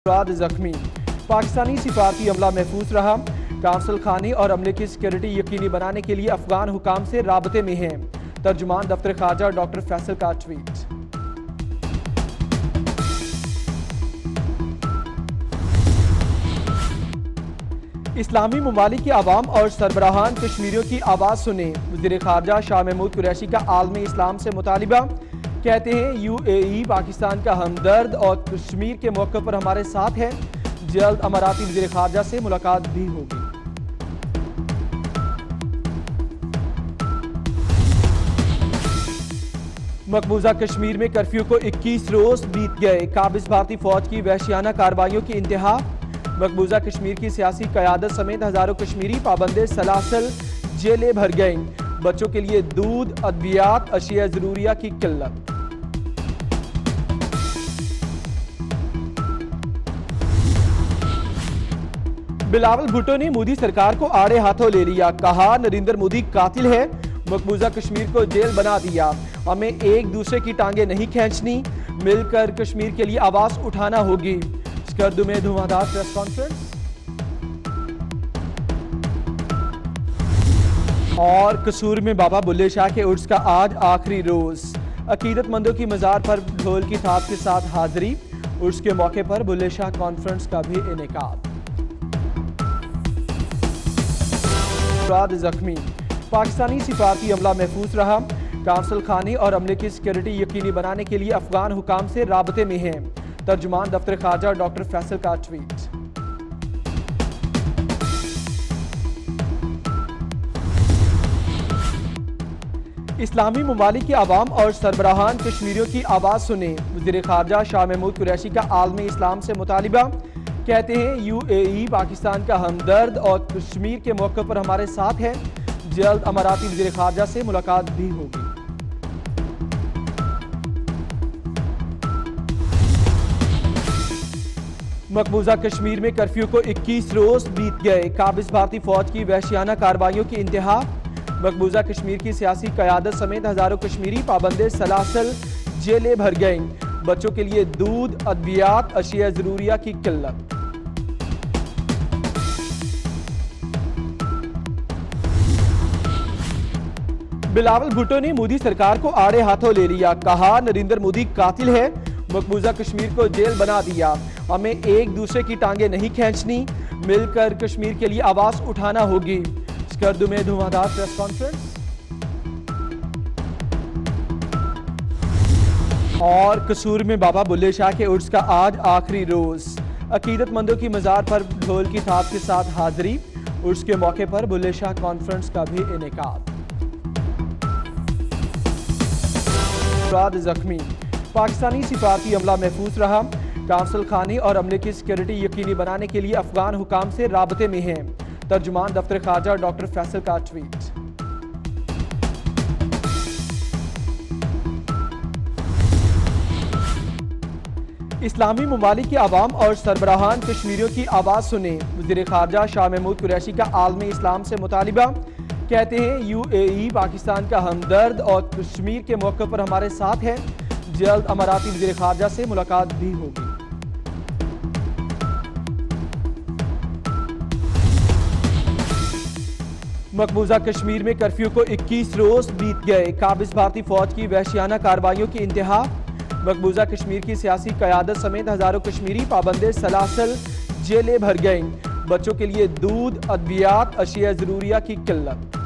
अफराद जख्मी। पाकिस्तानी सिफारती अमला महफूज रहा। कांसल खाने और अमले की सिक्योरिटी यकीनी बनाने के लिए अफगान हुकाम से राबते में हैं। तर्जुमान दफ्तर खारजा डॉक्टर फैसल का ट्वीट। इस्लामी ममालिक के अवाम और सरबराहान कश्मीरियों की आवाज़ सुने। वज़ीर खारजा शाह महमूद कुरैशी का आलमी इस्लाम से मुतालिबा। कहते हैं UAE पाकिस्तान का हमदर्द और कश्मीर के मौके पर हमारे साथ है। जल्द अमाराती वज़ीर खारजा से मुलाकात भी होगी। मकबूजा कश्मीर में कर्फ्यू को 21 रोज बीत गए। काबिज भारतीय फौज की वहशियाना कार्रवाइयों की इंतहा। मकबूजा कश्मीर की सियासी क़यादत समेत हजारों कश्मीरी पाबंदे सलासल जेलें भर गईं। बच्चों के लिए दूध, अद्वियात, अशिया ज़रूरिया की किल्लत। बिलावल भुट्टो ने मोदी सरकार को आड़े हाथों ले लिया। कहा, नरेंद्र मोदी कातिल है, मकबूजा कश्मीर को जेल बना दिया। हमें एक दूसरे की टांगे नहीं खींचनी, मिलकर कश्मीर के लिए आवाज उठाना होगी। स्कर्दू में धुआंधार प्रेस कॉन्फ्रेंस। और कसूर में बाबा बुल्ले शाह के उर्स का आज आखिरी रोज। अकीदतमंदों की मजार पर ढोल की थाप के साथ हाजिरी। उर्स के मौके पर बुल्ले शाह कॉन्फ्रेंस का भी इनेकाद। अफराद जख्मी। पाकिस्तानी सिफारती अमला महफूज रहा। कांसल खाने और अमले की सिक्योरिटी यकीनी बनाने के लिए अफगान हुकाम से राबते में हैं। तर्जुमान दफ्तर खारजा डॉक्टर फैसल का ट्वीट। इस्लामी ममालिक के अवाम और सरबराहान कश्मीरियों की आवाज़ सुने। वज़ीर खारजा शाह महमूद कुरैशी का आलमी इस्लाम से मुतालिबा। कहते हैं UAE पाकिस्तान का हमदर्द और कश्मीर के मौके पर हमारे साथ है। जल्द अमाराती वज़ीर खारजा से मुलाकात भी होगी। मकबूजा कश्मीर में कर्फ्यू को 21 रोज बीत गए। काबिज भारतीय फौज की वहशियाना कार्रवाइयों की इंतहा। मकबूजा कश्मीर की सियासी क़यादत समेत हजारों कश्मीरी पाबंदे सलासल जेलें भर गईं। बच्चों के लिए दूध, अद्वियात, अशिया ज़रूरिया की किल्लत। बिलावल भुट्टो ने मोदी सरकार को आड़े हाथों ले लिया। कहा, नरेंद्र मोदी कातिल है, मकबूजा कश्मीर को जेल बना दिया। हमें एक दूसरे की टांगे नहीं खींचनी, मिलकर कश्मीर के लिए आवाज उठाना होगी। स्कर्दू में धुआंधार प्रेस कॉन्फ्रेंस। और कसूर में बाबा बुल्ले शाह के उर्स का आज आखिरी रोज। अकीदतमंदों की मजार पर ढोल की थाप के साथ हाजिरी। उर्स के मौके पर बुल्ले शाह कॉन्फ्रेंस का भी इनेकाद। अफराद जख्मी। पाकिस्तानी सिफारती अमला महफूज रहा। कांसल खाने और अमले की सिक्योरिटी यकीनी बनाने के लिए अफगान हुकाम से राबते में हैं। तर्जुमान दफ्तर खारजा डॉक्टर फैसल का ट्वीट। इस्लामी ममालिक के अवाम और सरबराहान कश्मीरियों की आवाज़ सुने। वज़ीर खारजा शाह महमूद कुरैशी का आलमी इस्लाम से मुतालिबा। कहते हैं UAE पाकिस्तान का हमदर्द और कश्मीर के मौके पर हमारे साथ है। जल्द अमाराती वज़ीर खारजा से मुलाकात भी होगी। मकबूजा कश्मीर में कर्फ्यू को 21 रोज बीत गए। काबिज भारतीय फौज की वहशियाना कार्रवाइयों की इंतहा। मकबूजा कश्मीर की सियासी क़यादत समेत हजारों कश्मीरी पाबंदे सलासल जेलें भर गईं। बच्चों के लिए दूध, अद्वियात, अशिया ज़रूरिया की किल्लत।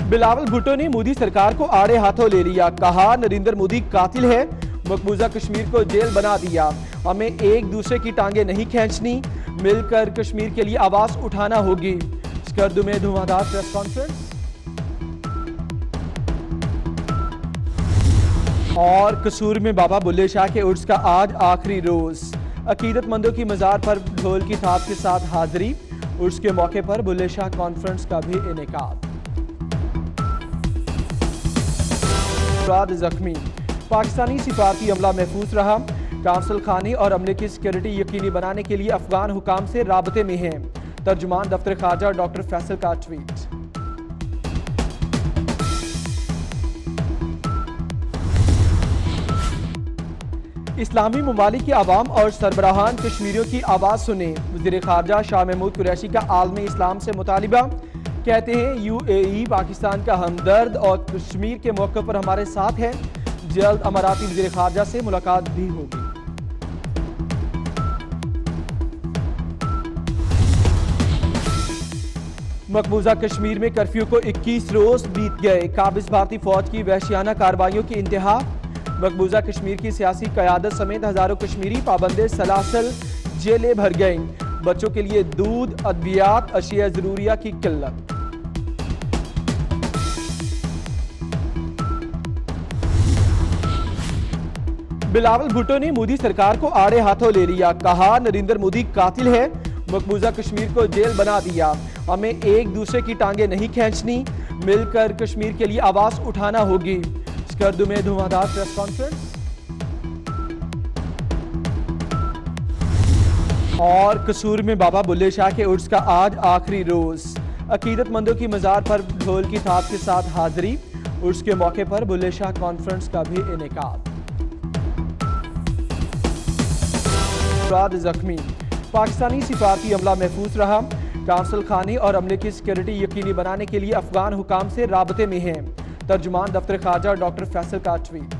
बिलावल भुट्टो ने मोदी सरकार को आड़े हाथों ले लिया। कहा, नरेंद्र मोदी कातिल है, मकबूजा कश्मीर को जेल बना दिया। हमें एक दूसरे की टांगे नहीं खींचनी, मिलकर कश्मीर के लिए आवाज उठाना होगी। स्कर्दू में धुआंधार प्रेस कॉन्फ्रेंस। और कसूर में बाबा बुल्ले शाह के उर्स का आज आखिरी रोज। अकीदतमंदों की मजार पर ढोल की थाप के साथ हाजिरी। उर्स के मौके पर बुल्ले शाह कॉन्फ्रेंस का भी इनेकाद। अफराद जख्मी। पाकिस्तानी सिफारती अमला महफूज रहा। कांसल खाने और अमले की सिक्योरिटी यकीनी बनाने के लिए अफगान हुकाम से राबते में हैं। तर्जुमान दफ्तर खारजा डॉक्टर फैसल का ट्वीट। इस्लामी ममालिक के अवाम और सरबराहान कश्मीरियों की आवाज़ सुने। वज़ीर ख़ारजा शाह महमूद कुरैशी का आलमी इस्लाम से मुतालिबा। कहते हैं UAE पाकिस्तान का हमदर्द और कश्मीर के मौके पर हमारे साथ है। जल्द अमाराती वज़ीर ख़ारजा से मुलाकात भी होगी। मकबूजा कश्मीर में कर्फ्यू को 21 रोज बीत गए। काबिज भारतीय फौज की वहशियाना कार्रवाइयों की इंतहा। मकबूजा कश्मीर की सियासी क़यादत समेत हजारों कश्मीरी पाबंदे सलासल जेलें भर गईं। बच्चों के लिए दूध, अद्वियात, अशिया ज़रूरिया की किल्लत। बिलावल भुट्टो ने मोदी सरकार को आड़े हाथों ले लिया। कहा, नरेंद्र मोदी कातिल है, मकबूजा कश्मीर को जेल बना दिया। हमें एक दूसरे की टांगे नहीं खींचनी, मिलकर कश्मीर के लिए आवाज उठाना होगी। स्कर्दू में धुआंधार प्रेस कॉन्फ्रेंस। और कसूर में बाबा बुल्ले शाह के उर्स का आज आखिरी रोज। अकीदतमंदों की मजार पर ढोल की थाप के साथ हाजिरी। उर्स के मौके पर बुल्ले शाह कॉन्फ्रेंस का भी इनेकाद। जख्मी, पाकिस्तानी सिफारती अमला महफूज रहा। काउंसिल खाने और अमले की सिक्योरिटी यकीनी बनाने के लिए अफगान हुकाम से राबते में हैं। तर्जुमान दफ्तर खारजा डॉक्टर फैसल का ट्वीट।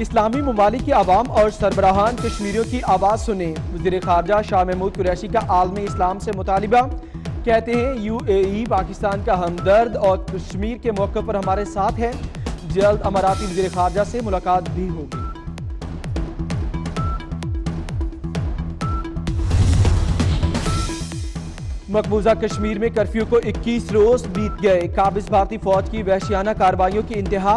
इस्लामी ममालिक के अवाम और सरबराहान कश्मीरियों की आवाज़ सुने। वज़ीर ख़ारजा शाह महमूद कुरैशी का आलमी इस्लाम से मुतालिबा। कहते हैं UAE पाकिस्तान का हमदर्द और कश्मीर के मौके पर हमारे साथ है। जल्द अमाराती वज़ीर ख़ारजा से मुलाकात भी होगी। मकबूजा कश्मीर में कर्फ्यू को 21 रोज बीत गए। काबिज भारतीय फौज की वहशियाना कार्रवाइयों की इंतहा।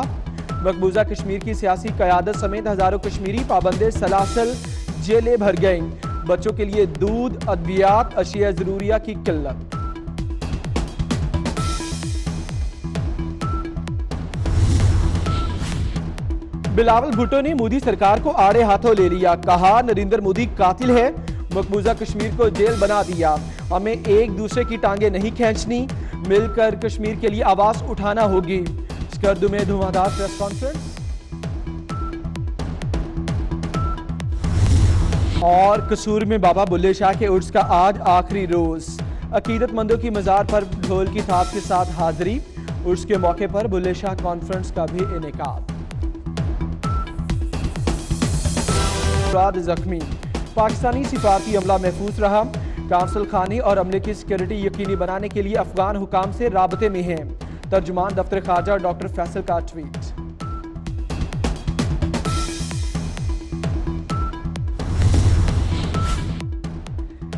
मकबूजा कश्मीर की सियासी क़यादत समेत हजारों कश्मीरी पाबंदे सलासल जेलें भर गईं। बच्चों के लिए दूध, अद्वियात, अशिया ज़रूरिया की किल्लत। बिलावल भुट्टो ने मोदी सरकार को आड़े हाथों ले लिया। कहा, नरेंद्र मोदी कातिल है, मकबूजा कश्मीर को जेल बना दिया। हमें एक दूसरे की टांगे नहीं खींचनी, मिलकर कश्मीर के लिए आवाज उठाना होगी। स्कर्दू में धुआंधार प्रेस कॉन्फ्रेंस। और कसूर में बाबा बुल्ले शाह के उर्स का आज आखिरी रोज। अकीदतमंदों की मजार पर ढोल की थाप के साथ हाजिरी। उर्स के मौके पर बुल्ले शाह कॉन्फ्रेंस का भी इनेकाद। जख्मी, पाकिस्तानी सिफारती अमला महफूज रहा। काउंसिल खाने और अमले की सिक्योरिटी यकीनी बनाने के लिए अफगान हुकाम से राबते में हैं। तर्जुमान दफ्तर खारजा डॉक्टर फैसल का ट्वीट।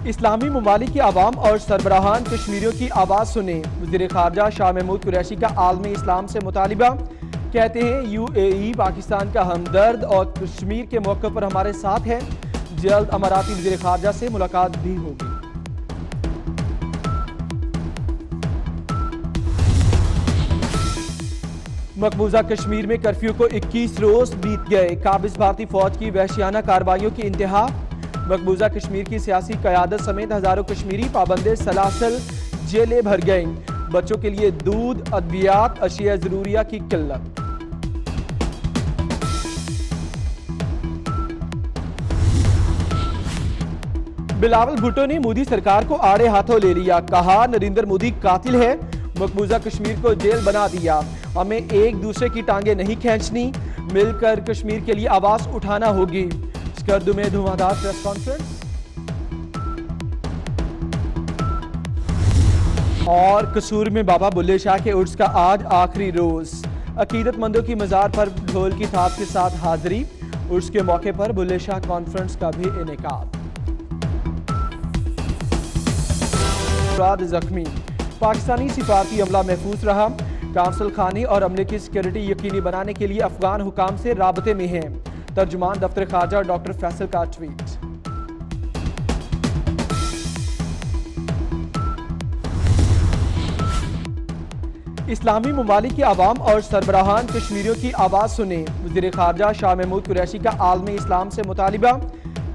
इस्लामी ममालिक के अवाम और सरबराहान कश्मीरियों की आवाज़ सुने। वज़ीर ख़ारजा शाह महमूद कुरैशी का आलमी इस्लाम से मुतालिबा। कहते हैं UAE पाकिस्तान का हमदर्द और कश्मीर के मौके पर हमारे साथ है। जल्द अमाराती वज़ीर ख़ारजा से मुलाकात भी होगी। मकबूजा कश्मीर में कर्फ्यू को 21 रोज बीत गए। काबिज भारतीय फौज की वहशियाना कार्रवाइयों की इंतहा। मकबूजा कश्मीर की सियासी क़यादत समेत हजारों कश्मीरी पाबंदे सलासल जेलें भर गईं। बच्चों के लिए दूध, अद्वियात, अशिया ज़रूरिया की किल्लत। बिलावल भुट्टो ने मोदी सरकार को आड़े हाथों ले लिया। कहा, नरेंद्र मोदी कातिल है, मकबूजा कश्मीर को जेल बना दिया। हमें एक दूसरे की टांगे नहीं खींचनी, मिलकर कश्मीर के लिए आवाज उठाना होगी। स्कर्दू में धुआंधार प्रेस कॉन्फ्रेंस। और कसूर में बाबा बुल्ले शाह के उर्स का आज आखिरी रोज। अकीदतमंदों की मजार पर ढोल की थाप के साथ हाजिरी। उर्स के मौके पर बुल्ले शाह कॉन्फ्रेंस का भी इनेकाद। जख्मी, पाकिस्तानी सिफारती अमला महफूज रहा। काउंसिल खाने और अमले की सिक्योरिटी यकीनी बनाने के लिए अफगान हुकाम से राबते में हैं। तर्जुमान दफ्तर खारजा डॉक्टर फैसल का ट्वीट। इस्लामी ममालिक के अवाम और सरबराहान कश्मीरियों की आवाज़ सुने। वज़ीर ख़ारजा शाह महमूद कुरैशी का आलमी इस्लाम से मुतालिबा।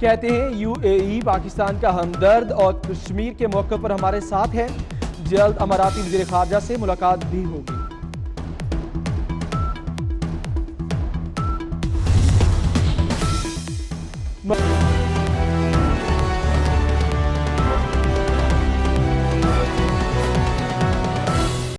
कहते हैं UAE पाकिस्तान का हमदर्द और कश्मीर के मौके पर हमारे साथ है। जल्द अमाराती वज़ीर ख़ारजा से मुलाकात भी होगी।